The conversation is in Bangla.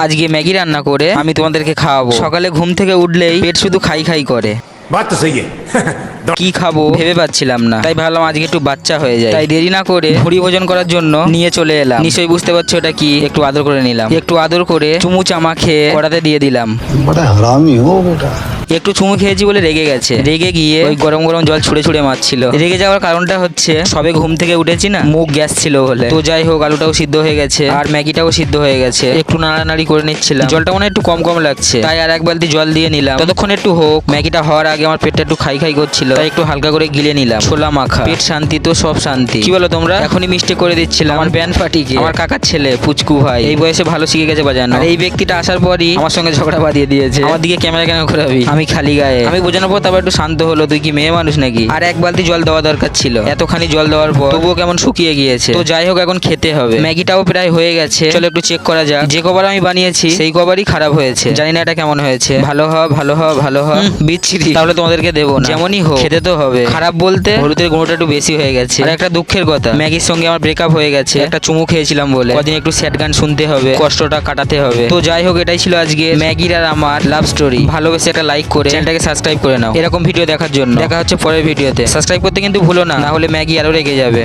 আজকে ম্যাগি রান্না করে আমি তোমাদেরকে খাওয়াবো। সকালে ঘুম থেকে উঠলেই পেট শুধু খাই খাই করে। बात तो सही है। কি খাবো ভেবে পাচ্ছিলাম না, তাই ভাবলাম আজকে একটু বাচ্চা হয়ে যায়। তাই দেরি না করে ভুড়ি ভোজন করার জন্য নিয়ে চলে এলাম। নিশ্চয়ই বুঝতে পারছো এটা কি। একটু আদর করে নিলাম, একটু আদর করে চুমু চামা খেয়ে কড়াতে দিয়ে দিলাম। बड़ा हरामी हो बेटा। একটু চুমু খেয়েছি বলে রেগে গেছে। রেগে গিয়ে ওই গরম গরম জল ছুঁড়ে ছুঁড়ে মারছিল। রেগে যাওয়ার কারণটা হচ্ছে সবে ঘুম থেকে উঠেছি না, মুখ গ্যাস ছিল বলে। তো যাই হোক, আলুটাও সিদ্ধ হয়ে গেছে আর ম্যাগিটাও সিদ্ধ হয়ে গেছে। একটু নাড়ানাড়ি করে নিচ্ছিলাম। জলটা মনে হয় একটু কম কম লাগছে, তাই আর এক বালতি জল দিয়ে নিলাম। ততক্ষণ একটু হোক। ম্যাগিটা হওয়ার আগে আমার পেটটা একটু খাই খাই করছিল, তাই একটু হালকা করে গিলে নিলাম। ছোলা মাখা, পেট শান্তি তো সব শান্তি। কি বলো তোমরা? এখনই মিষ্টি করে দিচ্ছিলাম। আমার ব্যান্ড ফাটিকে আমার কাকার ছেলে পুচকু ভাই এই বয়সে ভালো শিখে গেছে বাজানো। আর এই ব্যক্তিটা আসার পরই আমার সঙ্গে ঝগড়া বাঁধিয়ে দিয়েছে। আমার দিকে ক্যামেরা কেন ঘোরাবি? আমি খালি গায়ে। আমি বোঝানোর পর তারপর একটু শান্ত হলো। তুই কি মেয়ে মানুষ নাকি? আর এক বালতি জল দেওয়া দরকার ছিল। এতখানি জল দেওয়ার পর তবুও কেমন শুকিয়ে গিয়েছে। তো যাই হোক, এখন খেতে হবে। ম্যাগিটাও প্রায় হয়ে গেছে। চলো একটু চেক করা যাক। যে কবার আমি বানিয়েছি সেই কবারই খারাপ হয়েছে। জানি না এটা কেমন হয়েছে। ভালো হ ভালো হ ভালো হ। বিচ্ছিরি। তাহলে তোমাদেরকে দেবো না। যেমনই হোক খেতে তো হবে। খারাপ বলতে হলুদের গুঁড়োটা একটু বেশি হয়ে গেছে। আর একটা দুঃখের কথা, ম্যাগির সঙ্গে আমার ব্রেকআপ হয়ে গেছে একটা চুমু খেয়েছিলাম বলে। কদিন একটু স্যাড গান শুনতে হবে, কষ্টটা কাটাতে হবে। তো যাই হোক, এটাই ছিল আজকে ম্যাগির আর আমার লাভ স্টোরি। ভালোবেসে একটা লাইক করে চ্যানেলটাকে সাবস্ক্রাইব করে নাও এরকম ভিডিও দেখার জন্য। দেখা হচ্ছে পরের ভিডিওতে। সাবস্ক্রাইব করতে কিন্তু ভুলো না, না হলে ম্যাগি আরো রেগে যাবে।